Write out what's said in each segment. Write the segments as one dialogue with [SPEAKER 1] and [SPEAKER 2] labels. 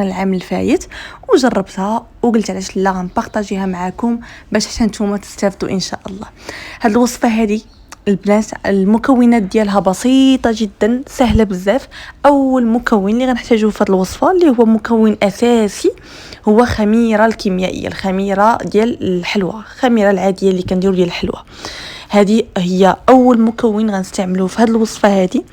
[SPEAKER 1] العام الفايت وجربتها وقلت علاش لا غنبارطاجيها معكم باش حتى نتوما تستافدوا ان شاء الله. هاد الوصفه هذه البنات المكونات ديالها بسيطه جدا سهله بزاف. اول مكون اللي غنحتاجوه في هاد الوصفه اللي هو مكون اساسي هو خميره الكيميائيه، الخميره ديال الحلوى، الخميره العاديه اللي كنديروا ديال الحلوى. هذه هي اول مكون غنستعملوه في هاد الوصفه هذه.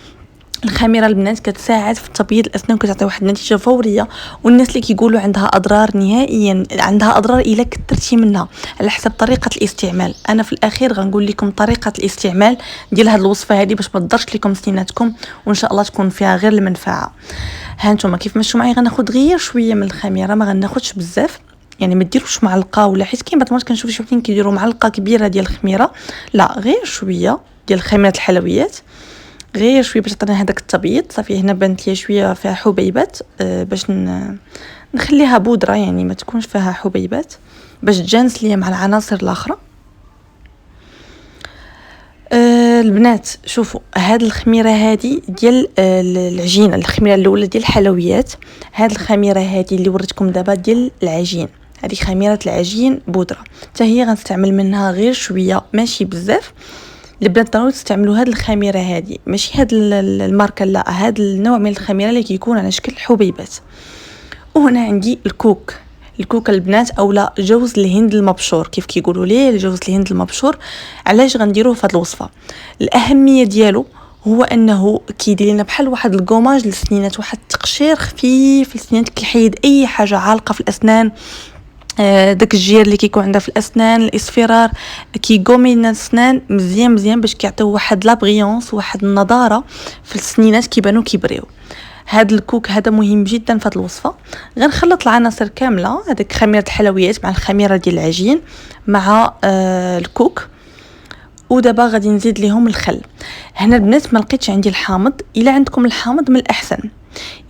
[SPEAKER 1] الخميره البنات كتساعد في تبييض الاسنان وكتعطي واحد النتيجه فوريه، والناس اللي كيقولوا عندها اضرار نهائيا عندها اضرار الا كثرتي منها على حسب طريقه الاستعمال. انا في الاخير غنقول لكم طريقه الاستعمال ديال هذه الوصفه هذه باش ما تضرش لكم سنيناتكم وان شاء الله تكون فيها غير المنفعه. ها انتم كيف مشوا معايا غناخذ غير شويه من الخميره، ما غناخذش بزاف، يعني ما ديروش معلقه ولا، حيت كاين بعض المرات كنشوف شي وحدين كيديروا معلقه كبيره ديال الخميره. لا، غير شويه ديال خميره الحلويات، غير شويه باش تعطينا هذاك التبييض. صافي هنا بانت لي شويه فيها حبيبات باش نخليها بودره، يعني ما تكونش فيها حبيبات باش تجانس ليا مع العناصر الاخرى. البنات شوفوا هاد الخميره هذه ديال العجينه، الخميره الاولى ديال الحلويات، هاد الخميره هذه اللي وريتكم دابا ديال العجين، هذه خميره العجين بودره، حتى هي غنستعمل منها غير شويه ماشي بزاف. البنات ضروري تستعملوا هاد الخميره هذه، ماشي هاد الماركه، لا، هاد النوع من الخميره اللي كيكون على شكل حبيبات. وهنا عندي الكوك البنات اولا جوز الهند المبشور كيف كيقولوا ليه، جوز الهند المبشور. علاش غنديروه في هاد الوصفه؟ الاهميه ديالو هو انه كيدير لنا بحال واحد الكوماج للسنينات، واحد التقشير خفيف للسنينات، كيحيد اي حاجه عالقه في الاسنان، داك الجير اللي كيكون عندها في الاسنان، الاصفرار، كيقومي لنا الاسنان مزيان باش كيعطيو واحد لا بريونس، واحد النضاره في السنينات كيبانو كيبريو. هذا الكوك هذا مهم جدا في هذه الوصفه. غنخلط العناصر كامله، هذيك خميره الحلويات مع الخميره ديال العجين مع الكوك، ودابا غادي نزيد ليهم الخل. هنا البنات ما لقيتش عندي الحامض، الا عندكم الحامض من الاحسن،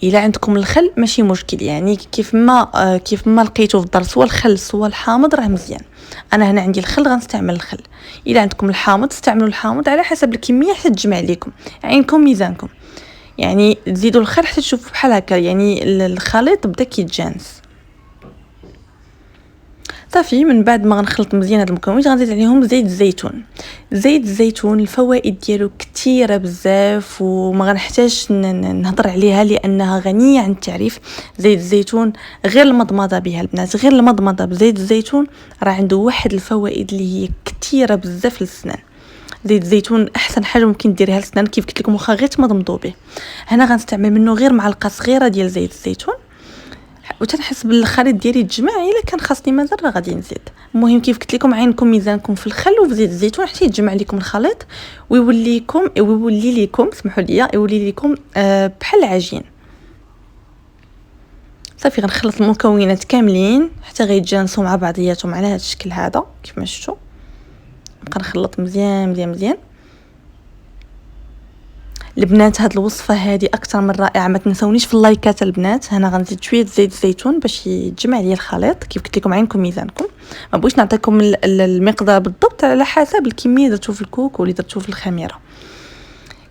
[SPEAKER 1] الا عندكم الخل ماشي مشكل، يعني كيف ما لقيتو في الدار سوا الخل سوا الحامض راه مزيان. انا هنا عندي الخل غنستعمل الخل، الا عندكم الحامض استعملوا الحامض على حسب الكميه حتى تجمع لكم، عينكم ميزانكم، يعني تزيدوا الخل حتى تشوفوا بحال هكا، يعني الخليط بدا كيتجانس. صافي من بعد ما غنخلط مزيان هاد المكونات غنزيد عليهم زيت الزيتون. زيت الزيتون الفوائد ديالو كثيره بزاف وما غنحتاجش نهضر عليها لانها غنيه عن التعريف. زيت الزيتون غير المضمضه بها البنات، غير المضمضه بزيت الزيتون راه عنده واحد الفوائد اللي هي كثيره بزاف للسنان. زيت الزيتون احسن حاجه ممكن ديريها للسنان، كيف قلت لكم واخا غير تمضمضوا به. هنا غنستعمل منه غير معلقه صغيره ديال زيت الزيتون، وتنحس بالخليط ديالي تجمع. الا كان خاصني مازال راه غادي نزيد. المهم كيف قلت لكم عينكم ميزانكم في الخل وفي زيت الزيتون حتى يتجمع لكم الخليط ويولي لكم سمحوا لي يولي لكم بحال العجين. صافي غنخلط المكونات كاملين حتى غيتجانسوا مع بعضياتهم على هذا الشكل هذا كيف ما شفتوا. نبقى نخلط مزيان. البنات هاد الوصفه هذه اكثر من رائعه، ما تنسونيش في اللايكات البنات. هنا غنزيد شويه زيت الزيتون باش يتجمع لي الخليط، كيف قلت لكم عينكم ميزانكم، ما بغيتش نعطيكم المقدار بالضبط على حسب الكميه درتو في الكوك واللي درتو في الخميره.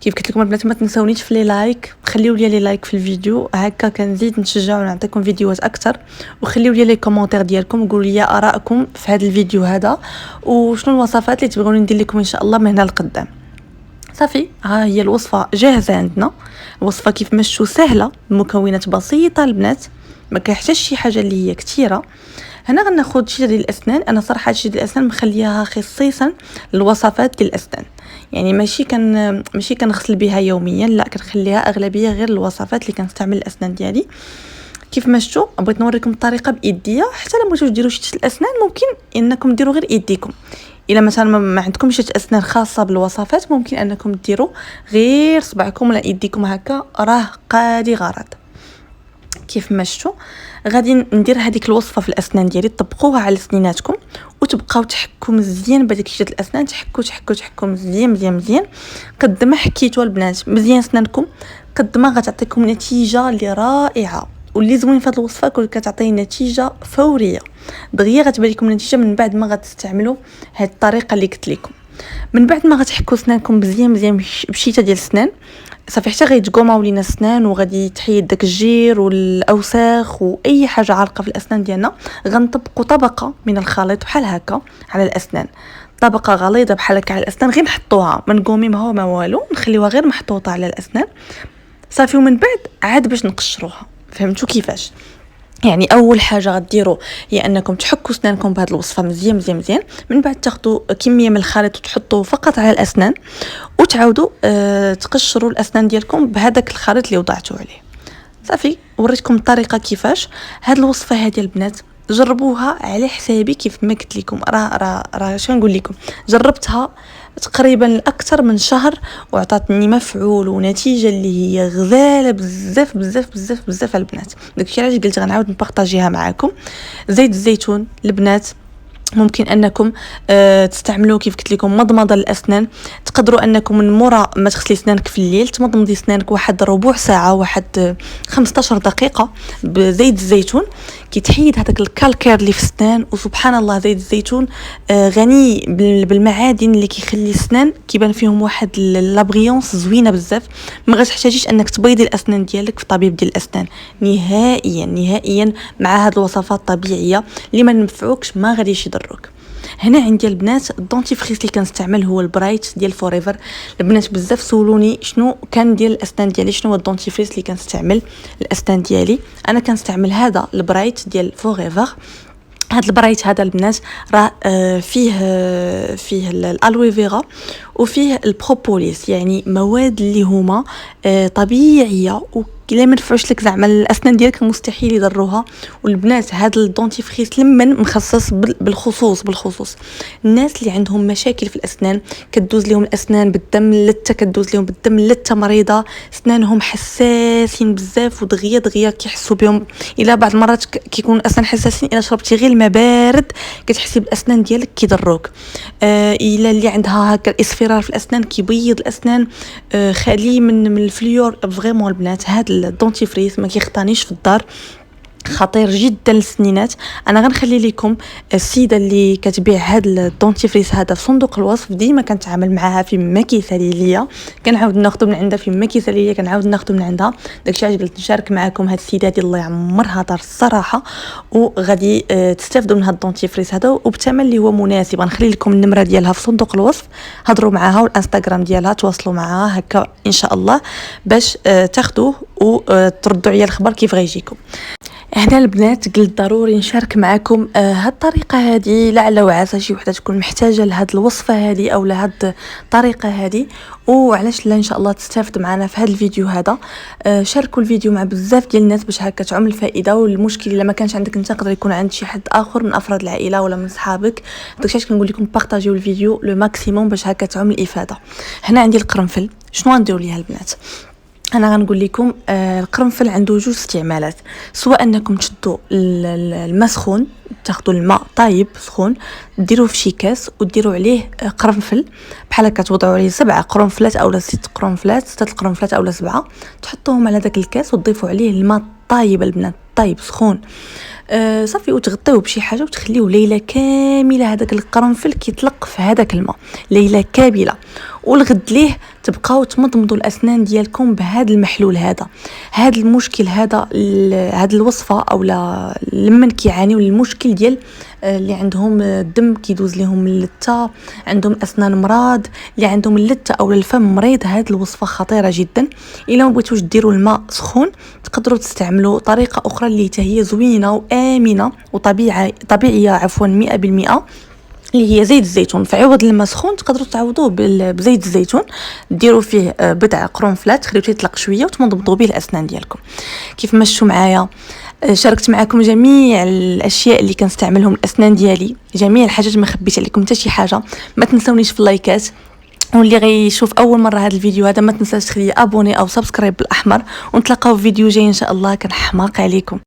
[SPEAKER 1] كيف قلت لكم البنات ما تنسونيش في لي لايك، خليو لي لايك في الفيديو هكا كنزيد نشجع ونعطيكم فيديوهات اكثر، وخليو لي كومونتير ديالكم وقولوا لي ارائكم في هذا الفيديو هذا وشنو الوصفات اللي تبغوني ندير لكم ان شاء الله من هنا لقدام. صافي ها هي الوصفه جاهزه عندنا. الوصفه كيف ما شفتوا سهله، المكونات بسيطه البنات، ما كيحتاجش شي حاجه اللي هي كثيره. هنا غناخذ شي ديال الاسنان، انا صراحه شي ديال الاسنان مخليها خصيصا للوصفات ديال الاسنان، يعني ماشي كنغسل بها يوميا، لا كنخليها اغلبيه غير الوصفات اللي كنستعمل الاسنان ديالي. كيف ما شفتوا بغيت نوريكم الطريقه بايديا، حتى لما بغيتو ديروا شي الاسنان ممكن انكم ديروا غير ايديكم. الا مثلا ما عندكمش اسنان خاصه بالوصفات ممكن انكم ديروا غير صبعكم ولا ايديكم هكا، راه قادي غرض. كيف ما شفتوا غادي ندير هذيك الوصفه في الاسنان ديالي، طبقوها على سنيناتكم وتبقاو تحكوا مزيان بهذيك شيء الاسنان، تحكوا مزيان قد ما حكيتوا البنات مزيان سنانكم قد ما غتعطيكم نتيجه اللي رائعه. واللي زوين في هذه الوصفه كتعطي نتيجه فوريه دغيا، غتبان لكم النتيجه من بعد ما غتستعملوا هذه الطريقه اللي قلت لكم. من بعد ما غتحكوا سنانكم مزيان بشيته ديال السنان، صافي حتى غيتقوماو لينا السنان وغادي تحيد داك الجير والاوساخ واي حاجه عالقه في الاسنان ديالنا. غنطبقوا طبقه من الخليط بحال هكا على الاسنان، طبقه غليظه بحال هكا على الاسنان، غير نحطوها ما نقوميمها ما والو، نخليوها غير محطوطه على الاسنان صافي. ومن بعد عاد باش نقشروها. فهمتوا كيفاش؟ يعني اول حاجه غديروا هي انكم تحكوا اسنانكم بهذه الوصفه مزيان مزيان مزيان. من بعد تاخذوا كميه من الخليط وتحطوه فقط على الاسنان، وتعاودوا تقشروا الاسنان ديالكم بهذاك الخليط اللي وضعتوه عليه. صافي وريتكم الطريقه كيفاش. هذه الوصفه هذه البنات جربوها على حسابي كيف ما قلت لكم. راه شنو نقول لكم، جربتها تقريبا اكثر من شهر وعطاتني مفعول ونتيجه اللي هي غزاله بزاف بزاف بزاف بزاف البنات. داكشي علاش قلت غنعاود نبارطاجيها معكم. زيت الزيتون البنات ممكن انكم تستعملوه كيف قلت لكم مضمضه للاسنان. تقدروا انكم من مورا ما تغسلي اسنانك في الليل تمضمضي اسنانك واحد ربع ساعه، واحد 15 دقيقه بزيت الزيتون، كيتحيد هذاك الكالكير اللي في السنان. وسبحان الله زيت الزيتون غني بالمعادن اللي كيخلي السنان كيبان فيهم واحد لابغيونس زوينه بزاف. ما غتحتاجيش انك تبيضي الاسنان ديالك في طبيب ديال الاسنان نهائيا نهائيا. مع هذه الوصفات الطبيعيه اللي ما ننفعوكش ما غاديش يضروك. هنا عندي البنات الدونتيفريس اللي كنستعمل هو البرايت ديال فوريفر. البنات بزاف سولوني شنو كان ديال الاسنان ديالي، شنو هو الدونتيفريس اللي كنستعمل الاسنان ديالي. انا كنستعمل هذا البرايت ديال فوريفر. هاد البرايت هذا البنات راه فيه الالوي فيرا وفيه البروبوليس، يعني مواد اللي هما طبيعيه وكلا ما نفعوش لك زعما الاسنان ديالك مستحيل يضروها. والبنات هذا الدونتيفريس لمن مخصص بالخصوص الناس اللي عندهم مشاكل في الاسنان، كدوز لهم الاسنان بالدم اللته، كدوز لهم بالدم اللته مريضه، اسنانهم حساسين بزاف ودغيا كيحسوا بهم. الى بعض المرات كيكون الاسنان حساسين، الى شربتي غير الماء بارد كتحسي بالاسنان ديالك كيضروك. الى اللي عندها هكا الاصفرار في الاسنان كيبيض الاسنان، خالي من الفليور. فريمون البنات هذا الدونتيفريس ما كيخطانيش في الدار، خطير جدا للسنينات. انا غنخلي لكم السيده اللي كتبيع هذا الدونتيفريس هذا في صندوق الوصف، ديما كنتعامل معها في ما كيسالي ليا، كنعاود ناخذ من عندها في ما كيسالي ليا، كنعاود ناخذ من عندها. داكشي علاش قلت نشارك معكم هذه السيده ديال الله يعمرها دار الصراحه، وغادي تستافدوا من هذا الدونتيفريس هذا وبثمن اللي هو مناسب. غنخلي لكم النمره ديالها في صندوق الوصف، هضروا معها والانستغرام ديالها، تواصلوا معها هكا ان شاء الله باش تاخذوه وتردوا عليا الخبر كيف غيجيكم. هنا البنات قلت ضروري نشارك معكم هاد الطريقه هذه، لعل وعسى شي وحده تكون محتاجه لهاد الوصفه هذه او لهاد الطريقه هذه، وعلاش لا ان شاء الله تستافد معنا في هذا الفيديو هذا. شاركوا الفيديو مع بزاف ديال الناس باش هكا تعم الفائده. والمشكل الا ما كانش عندك انت يقدر يكون عند شي حد اخر من افراد العائله ولا من صحابك. داكشي علاش كنقول لكم بارطاجيو الفيديو لو ماكسيموم باش هكا تعم الافاده. هنا عندي القرنفل. شنو غنديروا ليها البنات؟ انا غنقول لكم القرنفل عنده جوج استعمالات. سواء انكم تشدوا الماء سخون، تاخذوا الماء طايب سخون ديروه في شي كاس وديروا عليه قرنفل بحال هكا، توضعوا عليه 7 قرنفلات اولا 6 قرنفلات، 6 قرنفلات اولا 7، تحطوهم على داك الكاس وتضيفوا عليه الماء طايب البنات، طايب سخون. صافي وتغطيوه بشي حاجه وتخليوه ليله كامله. هذاك القرنفل كيطلق في هذاك الماء ليله كامله، والغد ليه تبقاو تمضمضوا الاسنان ديالكم بهذا المحلول هذا. هذا المشكل هذا الوصفه اولا لمن كيعانيوا المشكل ديال اللي عندهم الدم كيدوز لهم اللته، عندهم اسنان مراد، اللي عندهم اللته او الفم مريض، هذه الوصفه خطيره جدا. الا ما بغيتوش ديروا الماء سخون تقدروا تستعملوا طريقه اخرى اللي هي زوينه وامنه وطبيعيه عفوا 100%، اللي هي زيت الزيتون. في عوض الماء سخون تقدروا تعوضوه بزيت الزيتون، ديروا فيه بضع قرنفلات، تخليوه يطلق شويه وتمضمضوا به الاسنان ديالكم. كيف مشوا معايا شاركت معكم جميع الاشياء اللي كنستعملهم الاسنان ديالي، جميع الحاجات، ما خبيت عليكم حتى شي حاجه. ما تنسونيش في اللايكات، واللي غيشوف اول مره هذا الفيديو هذا ما تنساش تخلي ابوني او سبسكرايب بالاحمر، ونتلاقاو في فيديو جاي ان شاء الله. كنحماق عليكم.